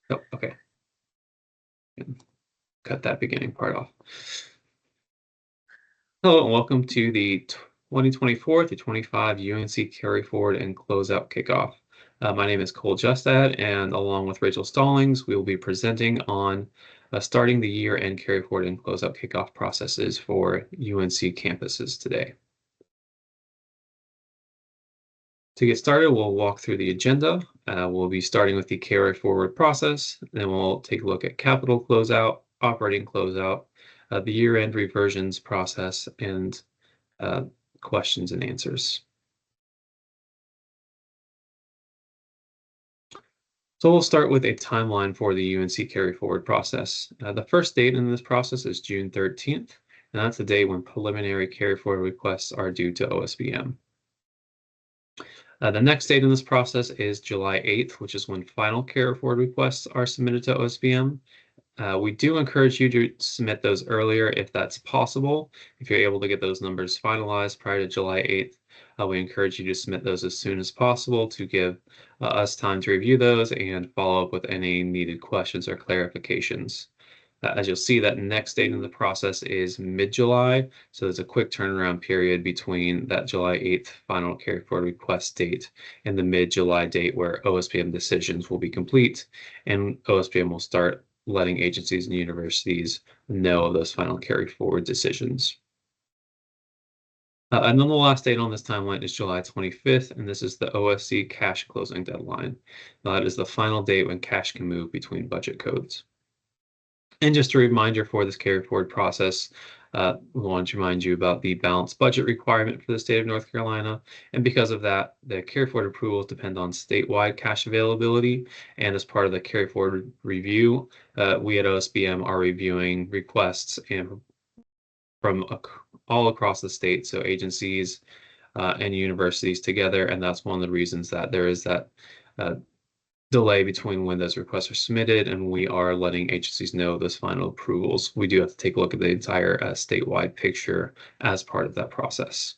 Oh, okay. Cut that beginning part off. Hello and welcome to the 2024 to 25 UNC Carryforward and Closeout Kickoff. My name is Cole Justad, and along with Rachel Stallings, we will be presenting on starting the year-end Carryforward and Closeout Kickoff processes for UNC campuses today. To get started, we'll walk through the agenda. We'll be starting with the Carryforward process, then we'll take a look at capital closeout, operating closeout, the year-end reversions process, and questions and answers. So we'll start with a timeline for the UNC Carryforward process. The first date in this process is June 13th, and that's the day when preliminary Carryforward requests are due to OSBM. The next date in this process is July 8th, which is when final Carryforward requests are submitted to OSBM. We do encourage you to submit those earlier if that's possible. If you're able to get those numbers finalized prior to July 8th, we encourage you to submit those as soon as possible to give us time to review those and follow up with any needed questions or clarifications. As you'll see, that next date in the process is mid-July, so there's a quick turnaround period between that July 8th final Carryforward request date and the mid-July date where OSBM decisions will be complete, and OSBM will start letting agencies and universities know of those final Carryforward decisions. And then the last date on this timeline is July 25th, and this is the OSC cash closing deadline. Now, that is the final date when cash can move between budget codes. And just a reminder for this Carryforward process, we want to remind you about the balanced budget requirement for the state of North Carolina. And because of that, the Carryforward approvals depend on statewide cash availability. And as part of the Carryforward review, we at OSBM are reviewing requests from all across the state, so agencies and universities together. And that's one of the reasons that there is that delay between when those requests are submitted and we are letting agencies know those final approvals. We do have to take a look at the entire statewide picture as part of that process.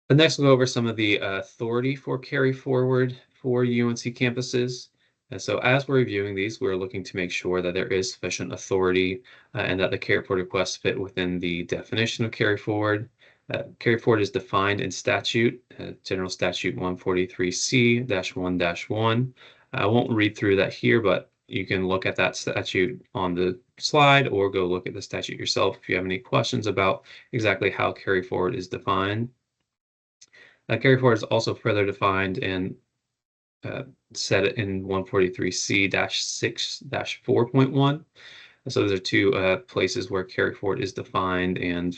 The next, we'll go over some of the authority for Carryforward for UNC campuses. And so as we're reviewing these, we're looking to make sure that there is sufficient authority and that the Carryforward requests fit within the definition of Carryforward. Carryforward is defined in statute, General Statute 143C-1-1. I won't read through that here, but you can look at that statute on the slide or go look at the statute yourself if you have any questions about exactly how Carryforward is defined. Carryforward is also further defined and set in 143C-6-4.1. So those are two places where Carryforward is defined and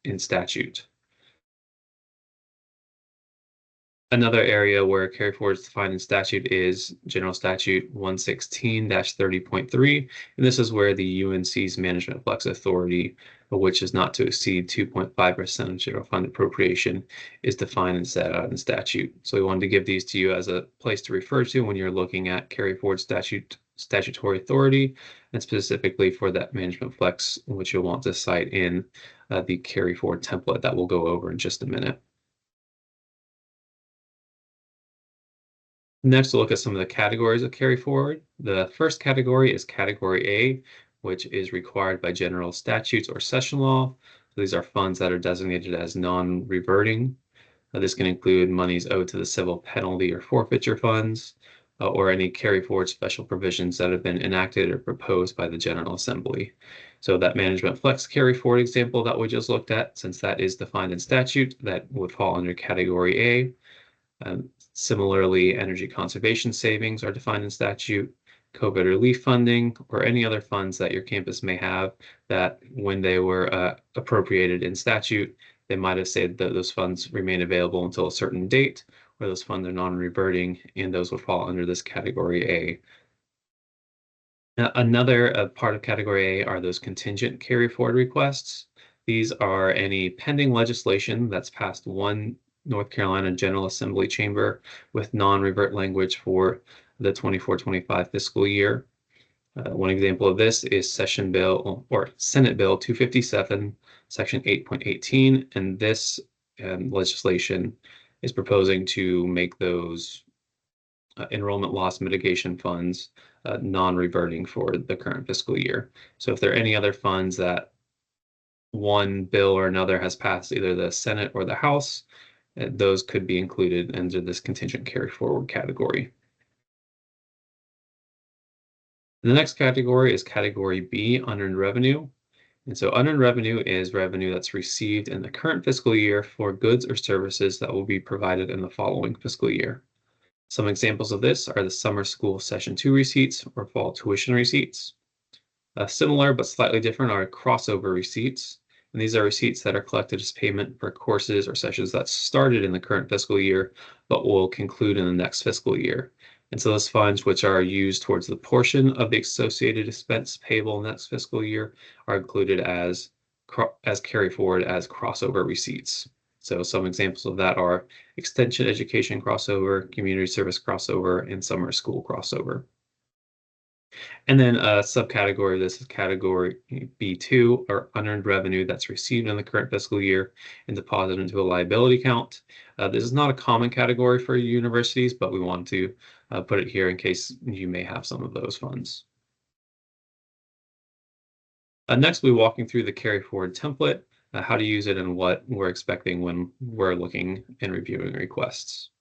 in statute. Another area where Carryforward is defined in statute is General Statute 116-30.3, and this is where the UNC's management flex authority, which is not to exceed 2.5% of general fund appropriation, is defined and set out in statute. So we wanted to give these to you as a place to refer to when you're looking at Carryforward statutory authority, and specifically for that management flex, which you'll want to cite in the Carryforward template that we'll go over in just a minute. Next, we'll look at some of the categories of Carryforward. The first category is Category A, which is required by general statutes or session law. So these are funds that are designated as non-reverting. This can include monies owed to the civil penalty or forfeiture funds, or any Carryforward special provisions that have been enacted or proposed by the General Assembly. So that management flex Carryforward example that we just looked at, since that is defined in statute, that would fall under Category A. Similarly, energy conservation savings are defined in statute, COVID relief funding, or any other funds that your campus may have that when they were appropriated in statute, they might have said that those funds remain available until a certain date, or those funds are non-reverting, and those would fall under this Category A. Another part of Category A are those contingent Carryforward requests. These are any pending legislation that's passed one North Carolina General Assembly chamber with non-revert language for the 24-25 fiscal year. One example of this is Senate Bill 257, Section 8.18, and this legislation is proposing to make those enrollment loss mitigation funds non-reverting for the current fiscal year. So if there are any other funds that one bill or another has passed either the Senate or the House, those could be included under this contingent carry forward category. The next category is category B, unearned revenue. And so unearned revenue is revenue that's received in the current fiscal year for goods or services that will be provided in the following fiscal year. Some examples of this are the summer school session 2 receipts or fall tuition receipts. Similar but slightly different are crossover receipts. And these are receipts that are collected as payment for courses or sessions that started in the current fiscal year, but will conclude in the next fiscal year. And so those funds which are used towards the portion of the associated expense payable next fiscal year are included as carry forward as crossover receipts. So some examples of that are extension education crossover, community service crossover, and summer school crossover. And then a subcategory of this is category B2, or unearned revenue that's received in the current fiscal year and deposited into a liability account. This is not a common category for universities, but we want to put it here in case you may have some of those funds. Next, we'll be walking through the carry forward template, how to use it and what we're expecting when we're looking and reviewing requests.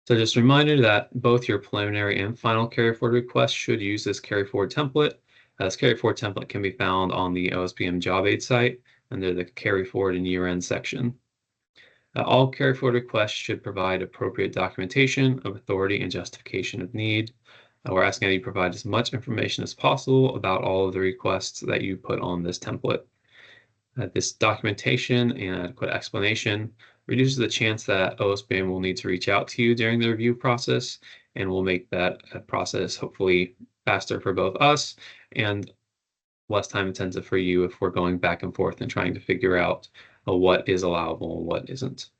So just a reminder that both your preliminary and final carry forward requests should use this carry forward template. This carry forward template can be found on the OSBM job aid site under the carry forward and year-end section. All carry forward requests should provide appropriate documentation of authority and justification of need. We're asking that you provide as much information as possible about all of the requests that you put on this template. This documentation and adequate explanation reduces the chance that OSBM will need to reach out to you during the review process, and will make that process hopefully faster for both us and less time intensive for you if we're going back and forth and trying to figure out what is allowable and what isn't.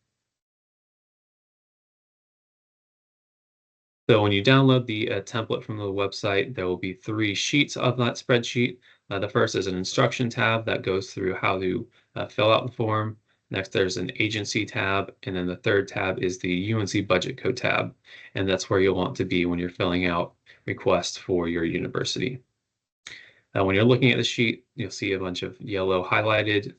So when you download the template from the website, there will be 3 sheets of that spreadsheet. The first is an instruction tab that goes through how to fill out the form. Next, there's an agency tab, and then the third tab is the UNC budget code tab, and that's where you'll want to be when you're filling out requests for your university. When you're looking at the sheet, you'll see a bunch of yellow highlighted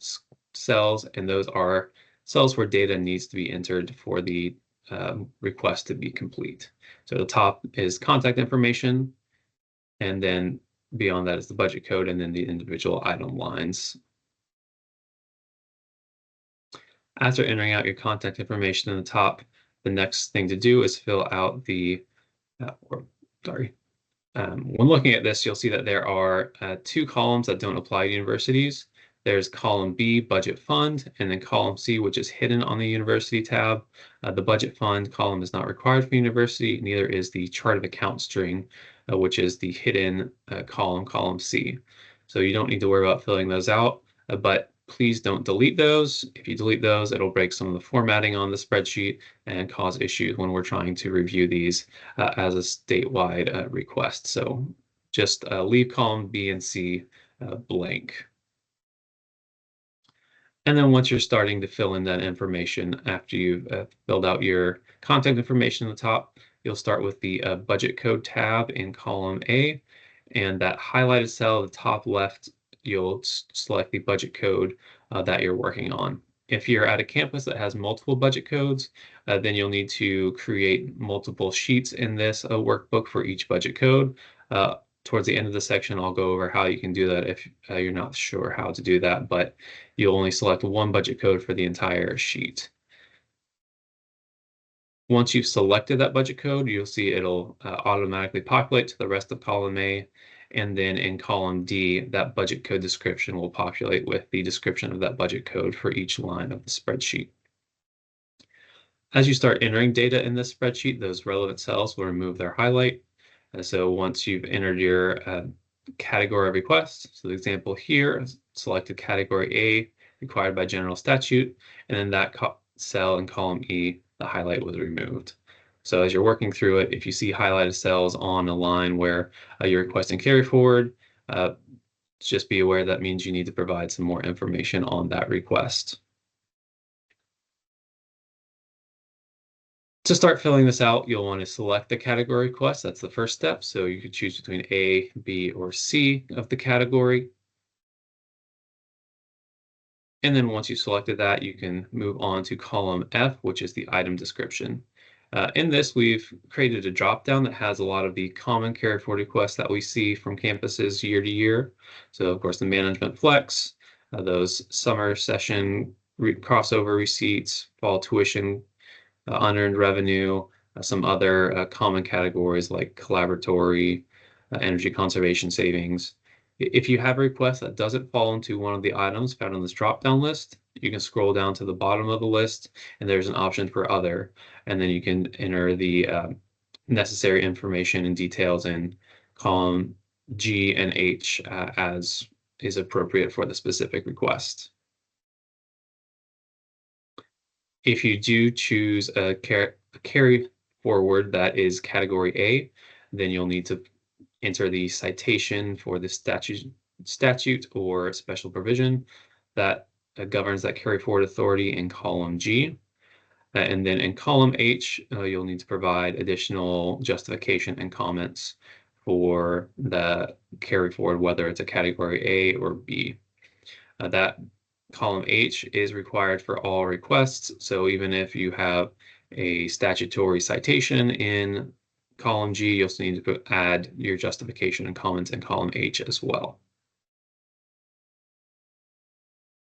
cells, and those are cells where data needs to be entered for the request to be complete. So the top is contact information, and then beyond that is the budget code, and then the individual item lines. After entering out your contact information in the top, the next thing to do is fill out the, when looking at this, you'll see that there are 2 columns that don't apply to universities. There's column B, budget fund, and then column C, which is hidden on the university tab. The budget fund column is not required for university, neither is the chart of account string, which is the hidden column C. So you don't need to worry about filling those out, but please don't delete those. If you delete those, it'll break some of the formatting on the spreadsheet and cause issues when we're trying to review these as a statewide request. So just leave column B and C blank. And then once you're starting to fill in that information, after you've filled out your contact information at the top, you'll start with the budget code tab in column A, and that highlighted cell at the top left, you'll select the budget code that you're working on. If you're at a campus that has multiple budget codes, then you'll need to create multiple sheets in this workbook for each budget code. Towards the end of the section, I'll go over how you can do that if you're not sure how to do that, but you'll only select one budget code for the entire sheet. Once you've selected that budget code, you'll see it'll automatically populate to the rest of column A, and then in column D, that budget code description will populate with the description of that budget code for each line of the spreadsheet. As you start entering data in this spreadsheet, those relevant cells will remove their highlight. So once you've entered your category of requests, so the example here, selected category A, required by general statute, and then that cell in column E, the highlight was removed. So as you're working through it, if you see highlighted cells on a line where you're requesting carry forward, just be aware that means you need to provide some more information on that request. To start filling this out, you'll want to select the category request. That's the first step. So you could choose between A, B, or C of the category. And then once you selected that, you can move on to column F, which is the item description. In this, we've created a dropdown that has a lot of the common carry forward requests that we see from campuses year to year. So of course, the management flex, those summer session crossover receipts, fall tuition, unearned revenue, some other common categories like collaboratory, energy conservation savings. If you have a request that doesn't fall into one of the items found on this drop-down list, you can scroll down to the bottom of the list and there's an option for other, and then you can enter the necessary information and details in column G and H as is appropriate for the specific request. If you do choose a carry forward that is category A, then you'll need to enter the citation for the statute or special provision that governs that carry forward authority in column G. And then in column H, you'll need to provide additional justification and comments for the carry forward, whether it's a category A or B. That column H is required for all requests. So even if you have a statutory citation in column G, you'll still need to add your justification and comments in column H as well.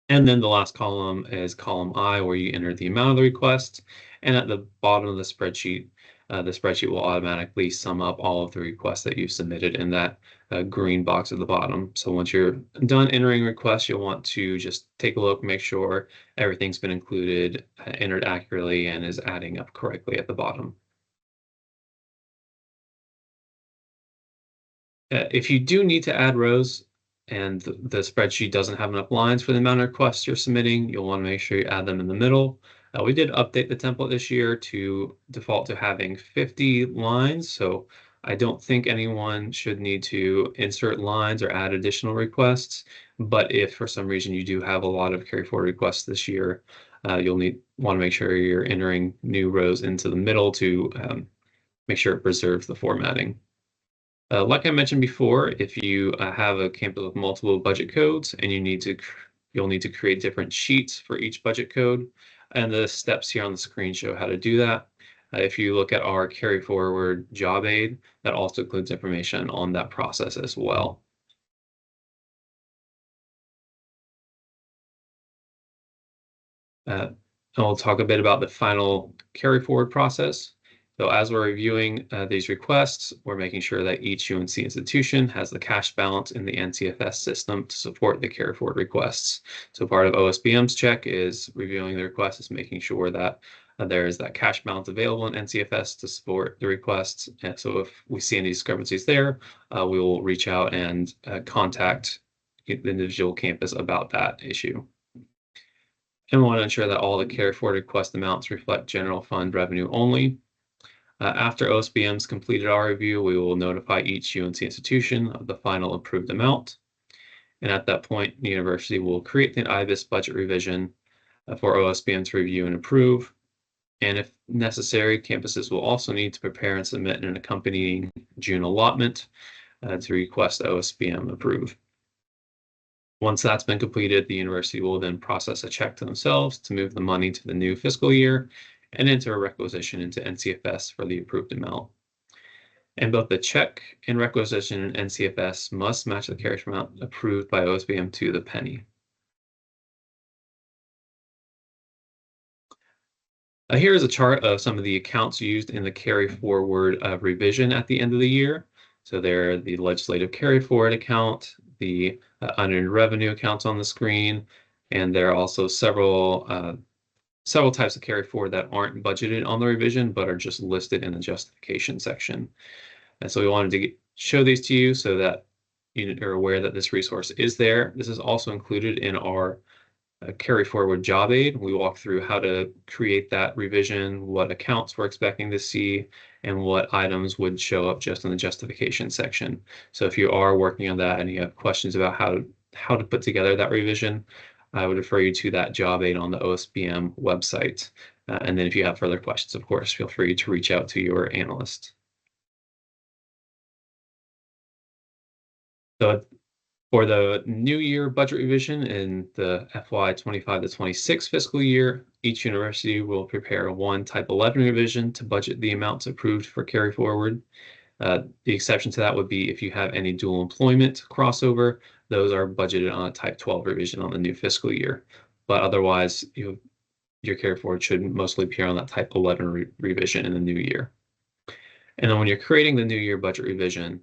And then the last column is column I, where you enter the amount of the request. And at the bottom of the spreadsheet will automatically sum up all of the requests that you've submitted in that green box at the bottom. So once you're done entering requests, you'll want to just take a look, make sure everything's been included, entered accurately, and is adding up correctly at the bottom. If you do need to add rows and the spreadsheet doesn't have enough lines for the amount of requests you're submitting, you'll want to make sure you add them in the middle. We did update the template this year to default to having 50 lines, so I don't think anyone should need to insert lines or add additional requests. But if for some reason you do have a lot of carry forward requests this year, you'll want to make sure you're entering new rows into the middle to make sure it preserves the formatting. Like I mentioned before, if you have a campus with multiple budget codes and you'll need to create different sheets for each budget code, and the steps here on the screen show how to do that. If you look at our carry forward job aid, that also includes information on that process as well. I'll talk a bit about the final carry forward process. So as we're reviewing these requests, we're making sure that each UNC institution has the cash balance in the NCFS system to support the carry forward requests. So part of OSBM's check is reviewing the requests, is making sure that there is that cash balance available in NCFS to support the requests. And so if we see any discrepancies there, we will reach out and contact the individual campus about that issue. And we want to ensure that all the carry forward request amounts reflect general fund revenue only. After OSBM's completed our review, we will notify each UNC institution of the final approved amount. And at that point, the university will create an IBIS budget revision for OSBM to review and approve. And if necessary, campuses will also need to prepare and submit an accompanying June allotment to request OSBM approve. Once that's been completed, the university will then process a check to themselves to move the money to the new fiscal year and enter a requisition into NCFS for the approved amount. And both the check and requisition in NCFS must match the carry amount approved by OSBM to the penny. Here is a chart of some of the accounts used in the carry forward revision at the end of the year. So there are the legislative carry forward account, the unearned revenue accounts on the screen, and there are also several types of carry forward that aren't budgeted on the revision, but are just listed in the justification section. And so we wanted to show these to you so that you are aware that this resource is there. This is also included in our carry forward job aid. We walk through how to create that revision, what accounts we're expecting to see, and what items would show up just in the justification section. So if you are working on that and you have questions about how to put together that revision, I would refer you to that job aid on the OSBM website. And then if you have further questions, of course, feel free to reach out to your analyst. So for the new year budget revision in the FY 25 to 26 fiscal year, each university will prepare one Type 11 revision to budget the amounts approved for carry forward. The exception to that would be if you have any dual employment crossover, those are budgeted on a Type 12 revision on the new fiscal year. But otherwise, your carry forward should mostly appear on that Type 11 revision in the new year. And then when you're creating the new year budget revision,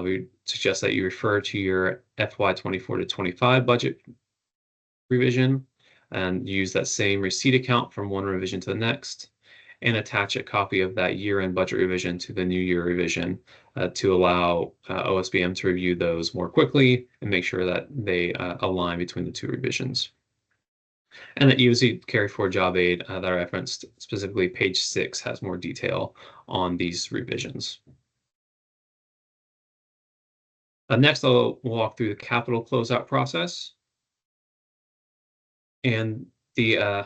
we suggest that you refer to your FY 24 to 25 budget revision and use that same receipt account from one revision to the next, and attach a copy of that year-end budget revision to the new year revision to allow OSBM to review those more quickly and make sure that they align between the two revisions. And that UNC Carryforward job aid that I referenced, specifically page 6, has more detail on these revisions. Next, I'll walk through the capital closeout process. And the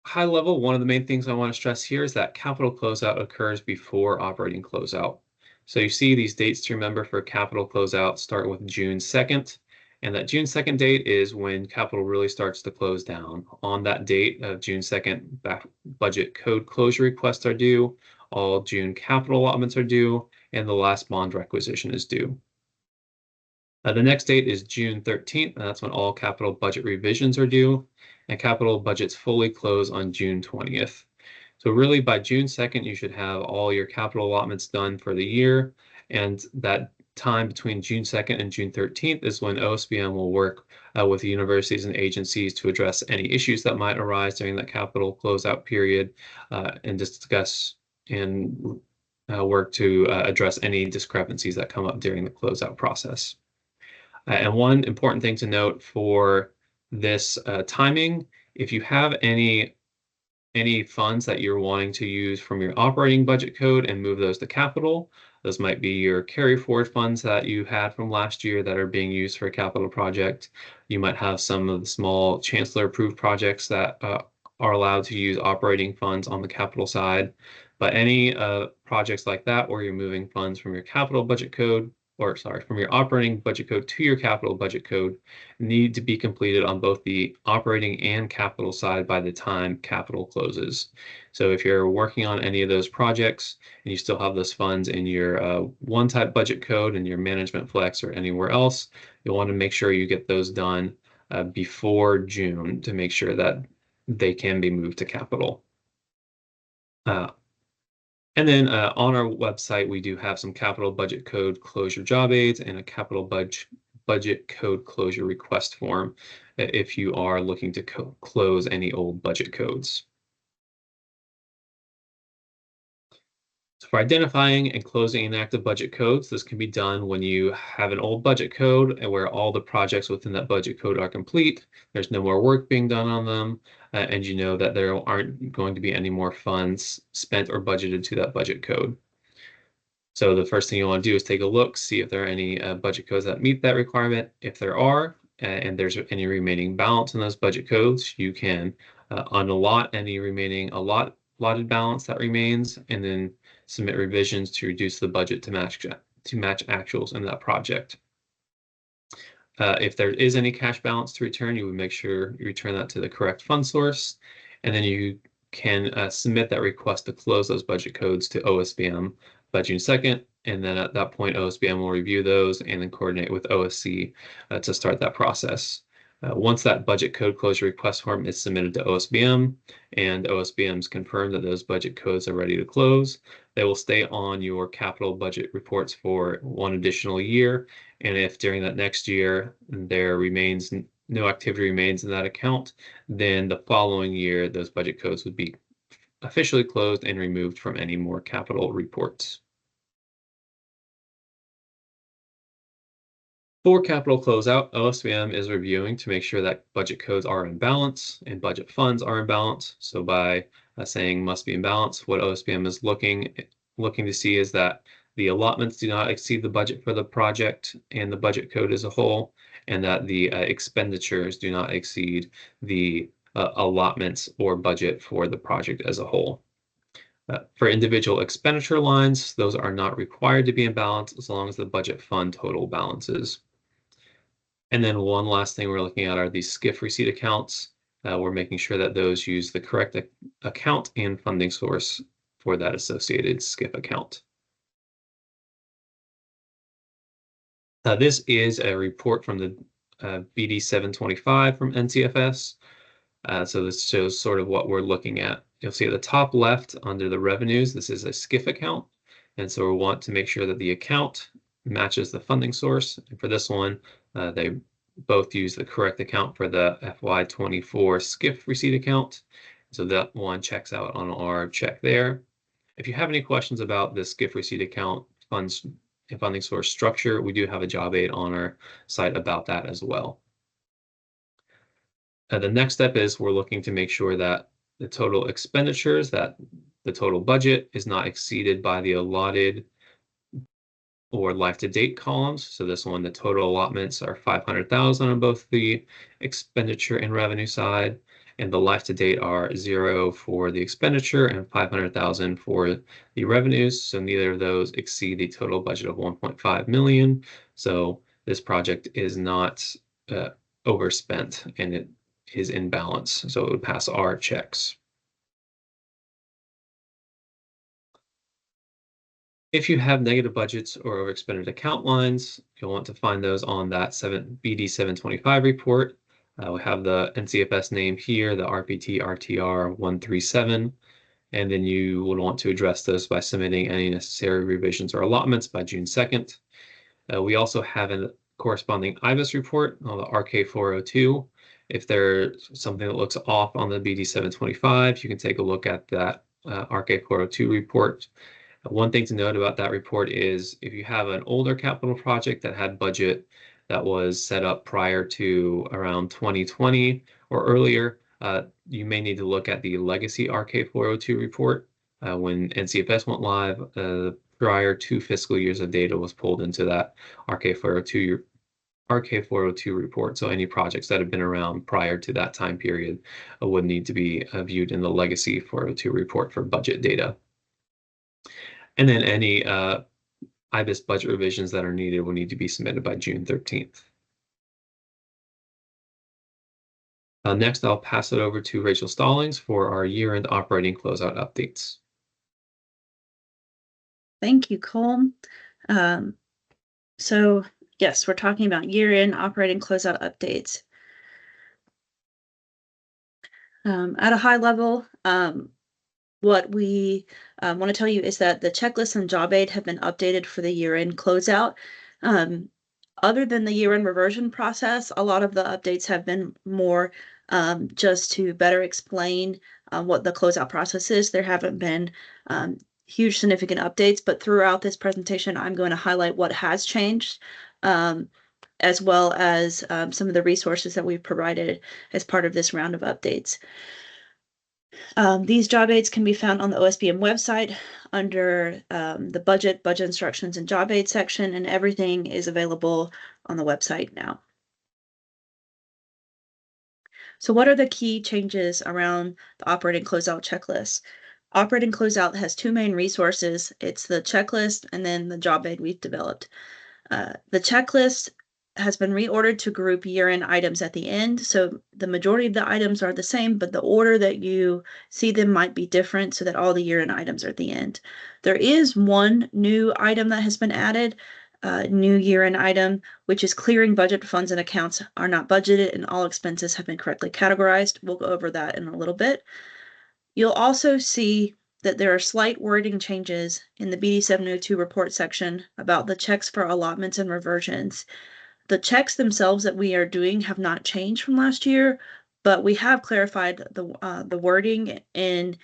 high level, one of the main things I want to stress here is that capital closeout occurs before operating closeout. So you see these dates to remember for capital closeout start with June 2nd. And that June 2nd date is when capital really starts to close down. On that date of June 2nd, budget code closure requests are due, all June capital allotments are due, and the last bond requisition is due. The next date is June 13th, and that's when all capital budget revisions are due, and capital budgets fully close on June 20th. So really by June 2nd, you should have all your capital allotments done for the year, and that time between June 2nd and June 13th is when OSBM will work with the universities and agencies to address any issues that might arise during that capital closeout period and discuss and work to address any discrepancies that come up during the closeout process. And one important thing to note for this timing, if you have any funds that you're wanting to use from your operating budget code and move those to capital, those might be your carry forward funds that you had from last year that are being used for a capital project. You might have some of the small chancellor approved projects that are allowed to use operating funds on the capital side. But any projects like that where you're moving funds from your capital budget code, from your operating budget code to your capital budget code, need to be completed on both the operating and capital side by the time capital closes. So if you're working on any of those projects and you still have those funds in your one type budget code and your management flex or anywhere else, you'll want to make sure you get those done before June to make sure that they can be moved to capital. And then on our website, we do have some capital budget code closure job aids and a capital budget code closure request form if you are looking to close any old budget codes. So for identifying and closing inactive budget codes, this can be done when you have an old budget code and where all the projects within that budget code are complete. There's no more work being done on them, and you know that there aren't going to be any more funds spent or budgeted to that budget code. So the first thing you want to do is take a look, see if there are any budget codes that meet that requirement. If there are, and there's any remaining balance in those budget codes, you can unallot any remaining allotted balance that remains, and then submit revisions to reduce the budget to match actuals in that project. If there is any cash balance to return, you would make sure you return that to the correct fund source, and then you can submit that request to close those budget codes to OSBM by June 2nd, and then at that point, OSBM will review those and then coordinate with OSC to start that process. Once that budget code closure request form is submitted to OSBM and OSBM's confirmed that those budget codes are ready to close, they will stay on your capital budget reports for one additional year. And if during that next year there remains no activity remains in that account, then the following year those budget codes would be officially closed and removed from any more capital reports. For capital closeout, OSBM is reviewing to make sure that budget codes are in balance and budget funds are in balance. So by saying must be in balance, what OSBM is looking to see is that the allotments do not exceed the budget for the project and the budget code as a whole, and that the expenditures do not exceed the allotments or budget for the project as a whole. For individual expenditure lines, those are not required to be in balance as long as the budget fund total balances. And then one last thing we're looking at are these SCIF receipt accounts. We're making sure that those use the correct account and funding source for that associated SCIF account. This is a report from the BD 725 from NCFS. So this shows sort of what we're looking at. You'll see at the top left under the revenues, this is a SCIF account. And so we want to make sure that the account matches the funding source. And for this one, they both use the correct account for the FY24 SCIF receipt account. So that one checks out on our check there. If you have any questions about the SCIF receipt account funds and funding source structure, we do have a job aid on our site about that as well. The next step is we're looking to make sure that the total expenditures, that the total budget is not exceeded by the allotted or life-to-date columns. So this one, the total allotments are 500,000 on both the expenditure and revenue side, and the life-to-date are 0 for the expenditure and 500,000 for the revenues. So neither of those exceed the total budget of 1.5 million. So this project is not overspent, and it is in balance. So it would pass our checks. If you have negative budgets or overexpended account lines, you'll want to find those on that BD 725 report. We have the NCFS name here, the RPT RTR 137, and then you would want to address those by submitting any necessary revisions or allotments by June 2nd. We also have a corresponding IBIS report on the RK402. If there's something that looks off on the BD 725, you can take a look at that RK402 report. One thing to note about that report is if you have an older capital project that had budget that was set up prior to around 2020 or earlier, you may need to look at the legacy RK402 report. When NCFS went live, prior 2 fiscal years of data was pulled into that RK402 report. So any projects that have been around prior to that time period would need to be viewed in the legacy 402 report for budget data. And then any IBIS budget revisions that are needed will need to be submitted by June 13th. Next, I'll pass it over to Rachel Stallings for our year-end operating closeout updates. Thank you, Cole. So yes, we're talking about year-end operating closeout updates. At a high level, what we want to tell you is that the checklist and job aid have been updated for the year-end closeout. Other than the year-end reversion process, a lot of the updates have been more just to better explain what the closeout process is. There haven't been huge significant updates, but throughout this presentation, I'm going to highlight what has changed, as well as some of the resources that we've provided as part of this round of updates. These job aids can be found on the OSBM website under the budget instructions and job aid section, and everything is available on the website now. So what are the key changes around the operating closeout checklist? Operating closeout has 2 main resources. It's the checklist and then the job aid we've developed. The checklist has been reordered to group year-end items at the end. So the majority of the items are the same, but the order that you see them might be different so that all the year-end items are at the end. There is one new item that has been added, new year-end item, which is clearing budget funds and accounts are not budgeted and all expenses have been correctly categorized. We'll go over that in a little bit. You'll also see that there are slight wording changes in the BD 702 report section about the checks for allotments and reversions. The checks themselves that we are doing have not changed from last year, but we have clarified the wording and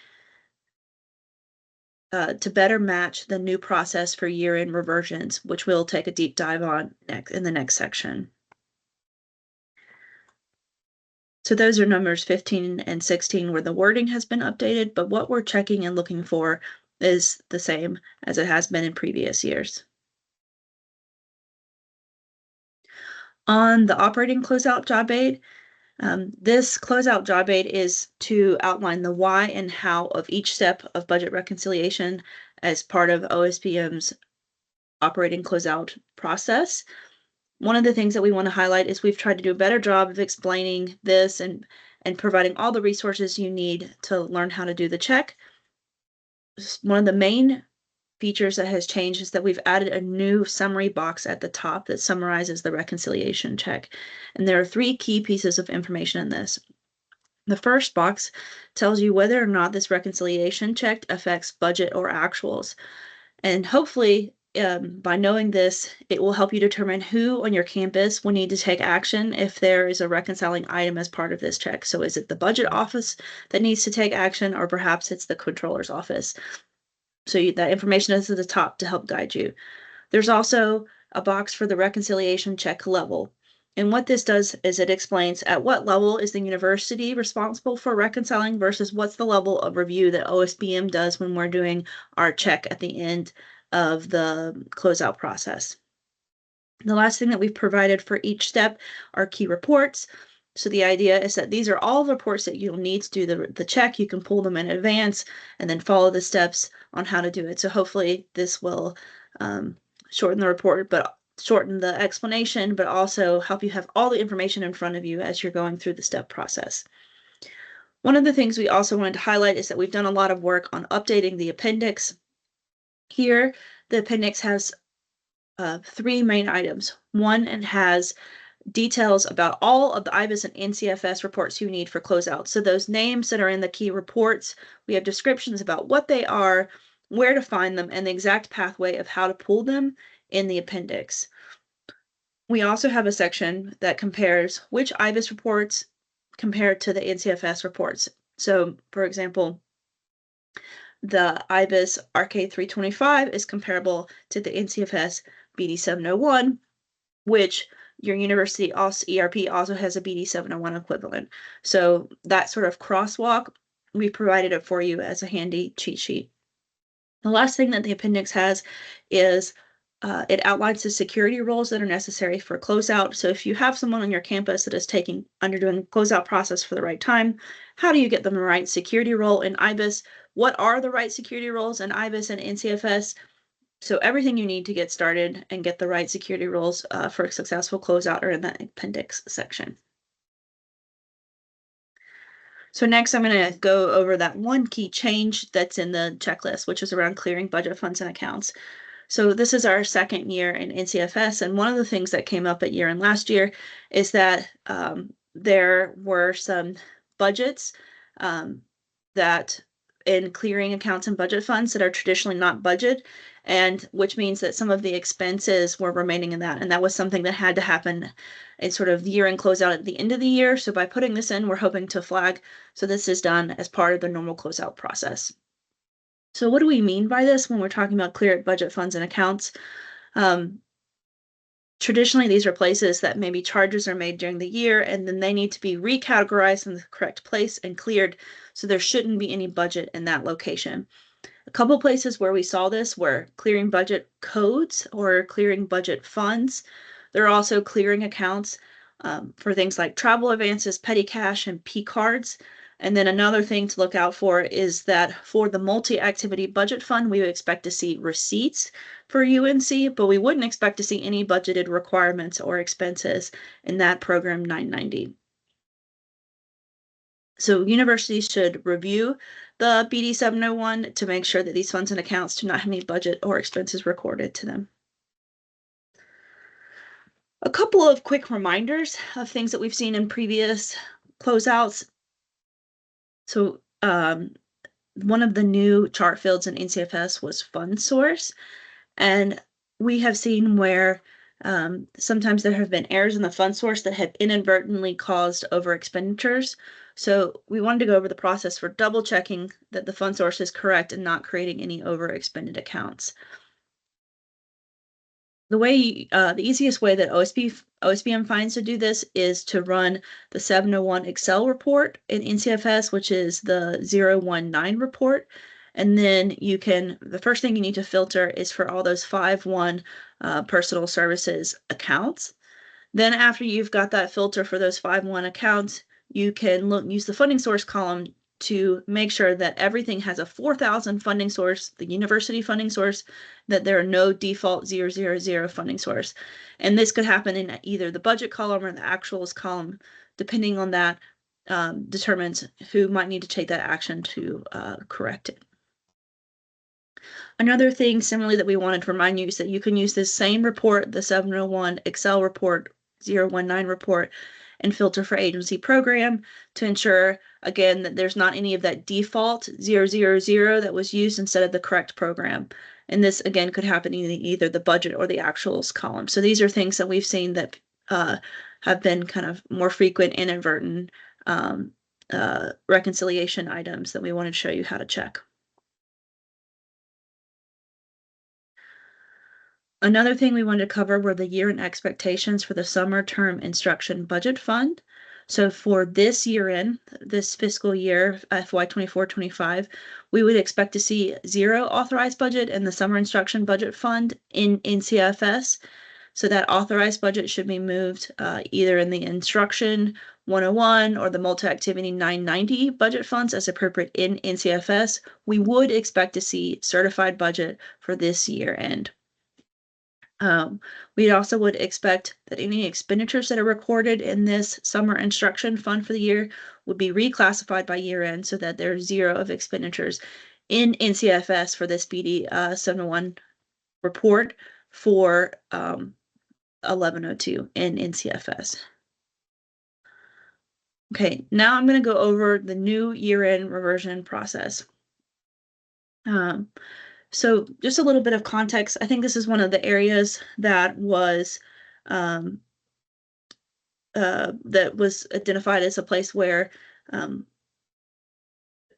to better match the new process for year-end reversions, which we'll take a deep dive on in the next section. So those are numbers 15 and 16 where the wording has been updated, but what we're checking and looking for is the same as it has been in previous years. On the operating closeout job aid, this closeout job aid is to outline the why and how of each step of budget reconciliation as part of OSBM's operating closeout process. One of the things that we want to highlight is we've tried to do a better job of explaining this and providing all the resources you need to learn how to do the check. One of the main features that has changed is that we've added a new summary box at the top that summarizes the reconciliation check. And there are 3 key pieces of information in this. The first box tells you whether or not this reconciliation check affects budget or actuals. And hopefully, by knowing this, it will help you determine who on your campus will need to take action if there is a reconciling item as part of this check. So is it the budget office that needs to take action, or perhaps it's the controller's office? So that information is at the top to help guide you. There's also a box for the reconciliation check level. And what this does is it explains at what level is the university responsible for reconciling versus what's the level of review that OSBM does when we're doing our check at the end of the closeout process. The last thing that we've provided for each step are key reports. So the idea is that these are all the reports that you'll need to do the check. You can pull them in advance and then follow the steps on how to do it. So hopefully this will shorten the report, but shorten the explanation, but also help you have all the information in front of you as you're going through the step process. One of the things we also wanted to highlight is that we've done a lot of work on updating the appendix. Here, the appendix has 3 main items. One, it has details about all of the IBIS and NCFS reports you need for closeout. So those names that are in the key reports, we have descriptions about what they are, where to find them, and the exact pathway of how to pull them in the appendix. We also have a section that compares which IBIS reports compared to the NCFS reports. So, for example, the IBIS RK325 is comparable to the NCFS BD701, which your university also, ERP also has a BD701 equivalent. So that sort of crosswalk, we provided it for you as a handy cheat sheet. The last thing that the appendix has is it outlines the security roles that are necessary for closeout. So if you have someone on your campus that is undergoing the closeout process for the right time, how do you get them the right security role in IBIS? What are the right security roles in IBIS and NCFS? So everything you need to get started and get the right security roles for a successful closeout are in that appendix section. So next I'm going to go over that one key change that's in the checklist, which is around clearing budget funds and accounts. So this is our second year in NCFS, and one of the things that came up at year-end last year is that there were some budgets that in clearing accounts and budget funds that are traditionally not budget, and which means that some of the expenses were remaining in that, and that was something that had to happen in sort of year-end closeout at the end of the year. So by putting this in, we're hoping to flag, so this is done as part of the normal closeout process. So what do we mean by this when we're talking about clear budget funds and accounts? Traditionally, these are places that maybe charges are made during the year, and then they need to be recategorized in the correct place and cleared, so there shouldn't be any budget in that location. A couple places where we saw this were clearing budget codes or clearing budget funds. There are also clearing accounts for things like travel advances, petty cash, and P cards. And then another thing to look out for is that for the multi-activity budget fund, we would expect to see receipts for UNC, but we wouldn't expect to see any budgeted requirements or expenses in that program 990. So universities should review the BD 701 to make sure that these funds and accounts do not have any budget or expenses recorded to them. A couple of quick reminders of things that we've seen in previous closeouts. So one of the new chart fields in NCFS was fund source, and we have seen where sometimes there have been errors in the fund source that have inadvertently caused over expenditures. So we wanted to go over the process for double checking that the fund source is correct and not creating any over expended accounts. The easiest way that OSBM finds to do this is to run the 701 Excel report in NCFS, which is the 019 report. And then the first thing you need to filter is for all those 5-1 personal services accounts. Then after you've got that filter for those 5-1 accounts, you can use the funding source column to make sure that everything has a 4,000 funding source, the university funding source, that there are no default 000 funding source. And this could happen in either the budget column or the actuals column, depending on that, determines who might need to take that action to correct it. Another thing similarly that we wanted to remind you is that you can use this same report, the 701 Excel report, 019 report, and filter for agency program to ensure, again, that there's not any of that default 000 that was used instead of the correct program. And this, again, could happen in either the budget or the actuals column. So these are things that we've seen that have been kind of more frequent inadvertent reconciliation items that we wanted to show you how to check. Another thing we wanted to cover were the year-end expectations for the summer term instruction budget fund. So for this year-end, this fiscal year, FY 24-25, we would expect to see 0 authorized budget in the summer instruction budget fund in NCFS. So that authorized budget should be moved either in the instruction 101 or the multi-activity 990 budget funds as appropriate in NCFS. We would expect to see certified budget for this year end. We also would expect that any expenditures that are recorded in this summer instruction fund for the year would be reclassified by year end so that there's 0 of expenditures in NCFS for this BD 701 report for 1102 in NCFS. Okay, now I'm going to go over the new year-end reversion process. So just a little bit of context. I think this is one of the areas that was identified as a place where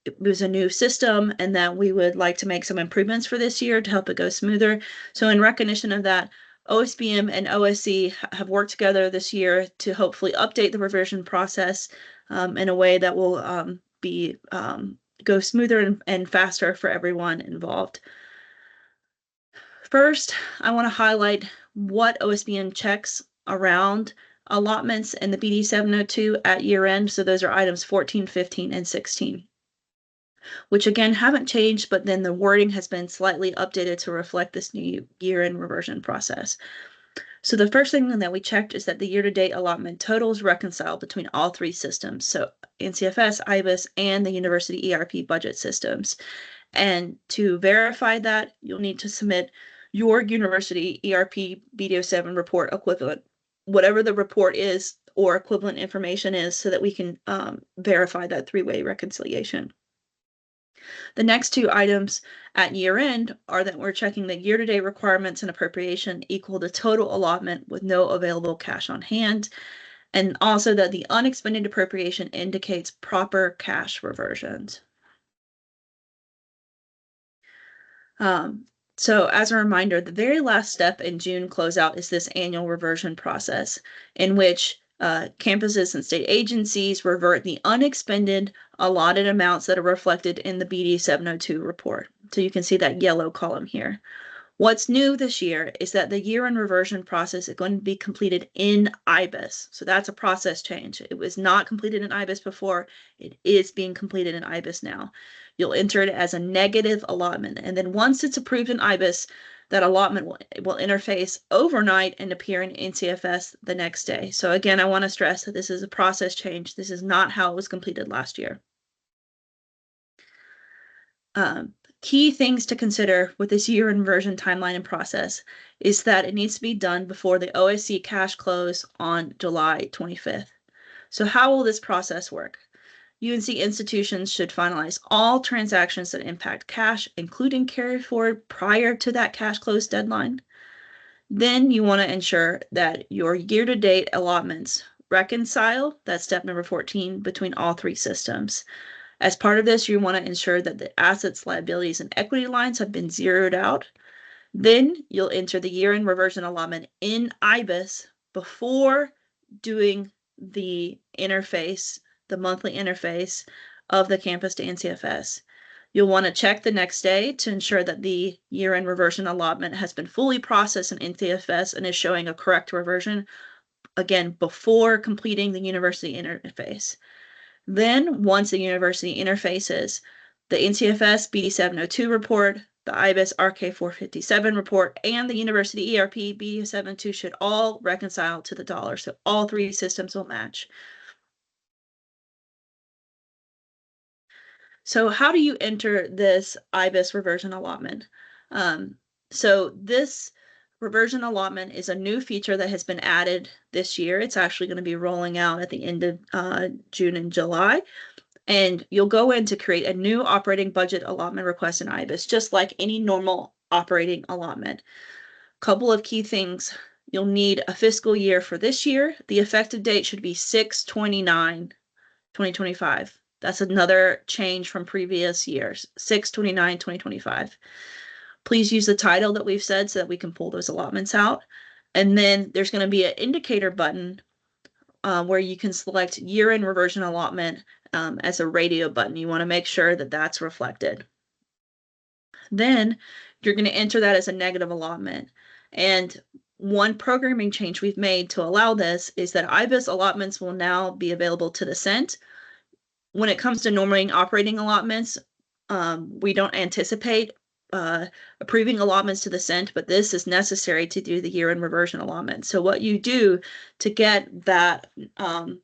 it was a new system and that we would like to make some improvements for this year to help it go smoother. So in recognition of that, OSBM and OSC have worked together this year to hopefully update the reversion process in a way that will go smoother and faster for everyone involved. First, I want to highlight what OSBM checks around allotments in the BD 702 at year end. So those are items 14, 15, and 16, which again haven't changed, but then the wording has been slightly updated to reflect this new year-end reversion process. So the first thing that we checked is that the year-to-date allotment totals reconcile between all 3 systems, so NCFS, IBIS, and the university ERP budget systems. And to verify that, you'll need to submit your university ERP BD07 report equivalent, whatever the report is or equivalent information is, so that we can verify that 3-way reconciliation. The next 2 items at year end are that we're checking the year-to-date requirements and appropriation equal to total allotment with no available cash on hand, and also that the unexpended appropriation indicates proper cash reversions. So as a reminder, the very last step in June closeout is this annual reversion process in which campuses and state agencies revert the unexpended allotted amounts that are reflected in the BD 702 report. So you can see that yellow column here. What's new this year is that the year-end reversion process is going to be completed in IBIS. So that's a process change. It was not completed in IBIS before. It is being completed in IBIS now. You'll enter it as a negative allotment. And then once it's approved in IBIS, that allotment will interface overnight and appear in NCFS the next day. So again, I want to stress that this is a process change. This is not how it was completed last year. Key things to consider with this year-end reversion timeline and process is that it needs to be done before the OSC cash close on July 25th. So how will this process work? UNC institutions should finalize all transactions that impact cash, including carry forward prior to that cash close deadline. Then you want to ensure that your year-to-date allotments reconcile, that's step number 14, between all 3 systems. As part of this, you want to ensure that the assets, liabilities, and equity lines have been zeroed out. Then you'll enter the year-end reversion allotment in IBIS before doing the interface, the monthly interface of the campus to NCFS. You'll want to check the next day to ensure that the year-end reversion allotment has been fully processed in NCFS and is showing a correct reversion again, before completing the university interface. Then, once the university interfaces, the NCFS BD 702 report, the IBIS RK 457 report, and the university ERP BD 702 should all reconcile to the dollar. So all three systems will match. So how do you enter this IBIS reversion allotment? So this reversion allotment is a new feature that has been added this year. It's actually going to be rolling out at the end of June and July. And you'll go in to create a new operating budget allotment request in IBIS, just like any normal operating allotment. Couple of key things. You'll need a fiscal year for this year. The effective date should be 6/29/2025. That's another change from previous years, 6/29/2025. Please use the title that we've said so that we can pull those allotments out. And then there's going to be an indicator button where you can select year-end reversion allotment as a radio button. You want to make sure that that's reflected. Then you're going to enter that as a negative allotment. And one programming change we've made to allow this is that IBIS allotments will now be available to the cent. When it comes to normally operating allotments, we don't anticipate approving allotments to the cent, but this is necessary to do the year-end reversion allotment. So what you do to get that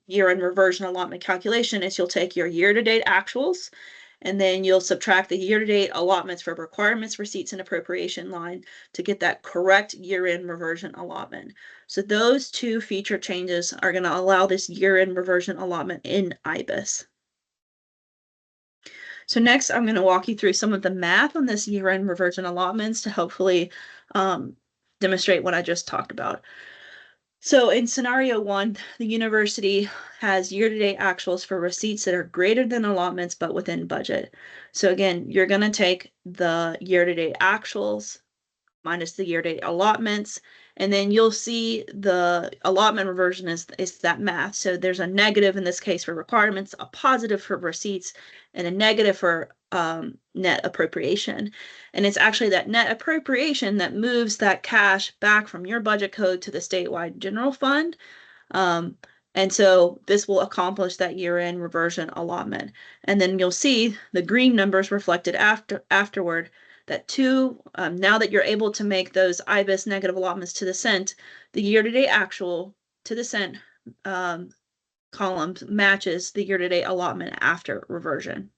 year-end reversion allotment calculation is you'll take your year-to-date actuals, and then you'll subtract the year-to-date allotments for requirements, receipts, and appropriation line to get that correct year-end reversion allotment. So those two feature changes are going to allow this year-end reversion allotment in IBIS. So next, I'm going to walk you through some of the math on this year-end reversion allotments to hopefully demonstrate what I just talked about. So in scenario one, the university has year-to-date actuals for receipts that are greater than allotments but within budget. So again, you're going to take the year-to-date actuals minus the year-to-date allotments, and then you'll see the allotment reversion is that math. So there's a negative in this case for requirements, a positive for receipts, and a negative for net appropriation. And it's actually that net appropriation that moves that cash back from your budget code to the statewide general fund. And so this will accomplish that year-end reversion allotment. And then you'll see the green numbers reflected afterward that now that you're able to make those IBIS negative allotments to the cent, the year-to-date actual to the cent columns matches the year-to-date allotment after reversion.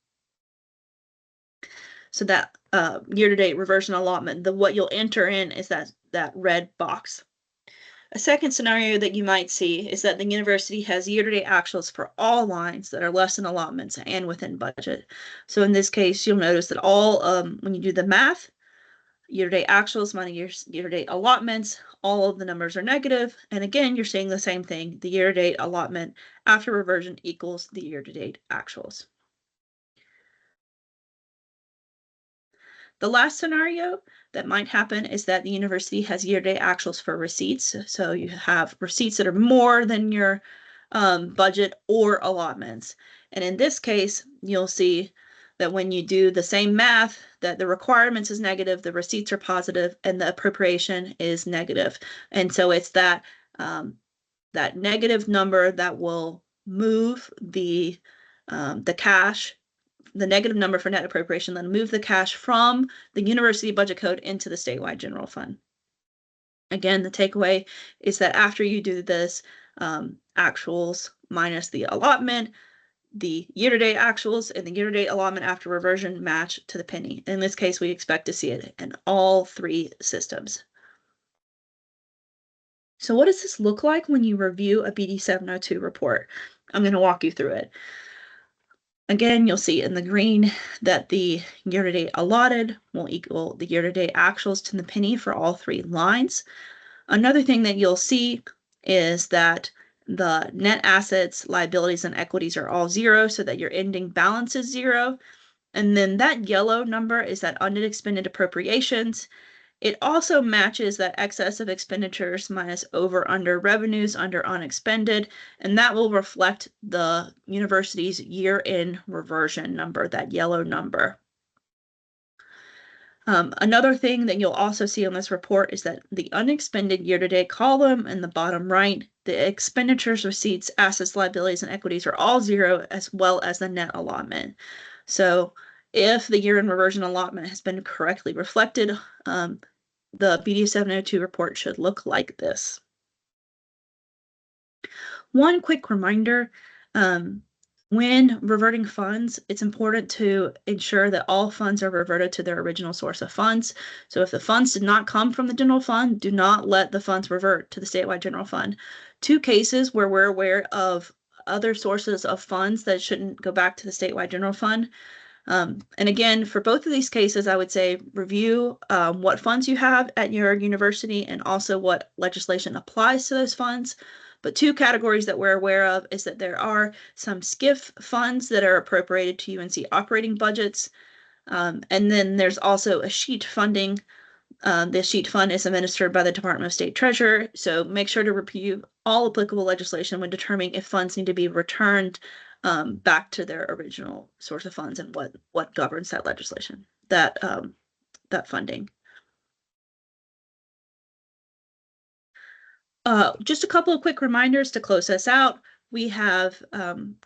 So that year-to-date reversion allotment, what you'll enter in is that red box. A second scenario that you might see is that the university has year-to-date actuals for all lines that are less than allotments and within budget. So in this case, you'll notice that when you do the math, year-to-date actuals minus year-to-date allotments, all of the numbers are negative. And again, you're seeing the same thing. The year-to-date allotment after reversion equals the year-to-date actuals. The last scenario that might happen is that the university has year-to-date actuals for receipts. So you have receipts that are more than your budget or allotments. And in this case, you'll see that when you do the same math, that the requirements is negative, the receipts are positive, and the appropriation is negative. And so it's that negative number that will move the cash, the negative number for net appropriation, then move the cash from the university budget code into the statewide general fund. Again, the takeaway is that after you do this, actuals minus the allotment, the year-to-date actuals and the year-to-date allotment after reversion match to the penny. In this case, we expect to see it in all three systems. So what does this look like when you review a BD 702 report? I'm going to walk you through it. Again, you'll see in the green that the year-to-date allotted will equal the year-to-date actuals to the penny for all three lines. Another thing that you'll see is that the net assets, liabilities, and equities are all zero, so that your ending balance is zero. And then that yellow number is that unexpended appropriations. It also matches that excess of expenditures minus over/under revenues under unexpended, and that will reflect the university's year-end reversion number, that yellow number. Another thing that you'll also see on this report is that the unexpended year-to-date column in the bottom right, the expenditures, receipts, assets, liabilities, and equities are all zero, as well as the net allotment. So if the year-end reversion allotment has been correctly reflected, the BD 702 report should look like this. One quick reminder, when reverting funds, it's important to ensure that all funds are reverted to their original source of funds. So if the funds did not come from the general fund, do not let the funds revert to the statewide general fund. Two cases where we're aware of other sources of funds that shouldn't go back to the statewide general fund. And again, for both of these cases, I would say review what funds you have at your university and also what legislation applies to those funds. But two categories that we're aware of is that there are some SCIF funds that are appropriated to UNC operating budgets. And then there's also a sheet funding. The sheet fund is administered by the Department of State Treasurer. So make sure to review all applicable legislation when determining if funds need to be returned back to their original source of funds and what governs that legislation, that funding. Just a couple of quick reminders to close us out. We have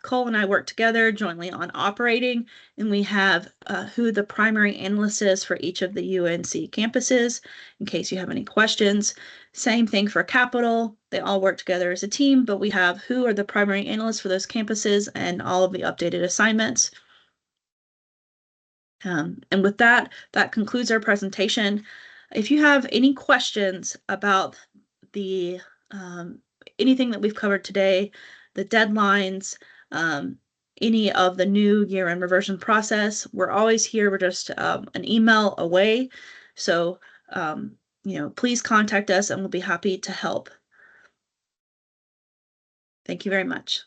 Cole and I work together jointly on operating, and we have who the primary analyst is for each of the UNC campuses, in case you have any questions. Same thing for capital. They all work together as a team, but we have who are the primary analysts for those campuses and all of the updated assignments. And with that, that concludes our presentation. If you have any questions about the anything that we've covered today, the deadlines, any of the new year-end reversion process, we're always here. We're just an email away. So, please contact us and we'll be happy to help. Thank you very much.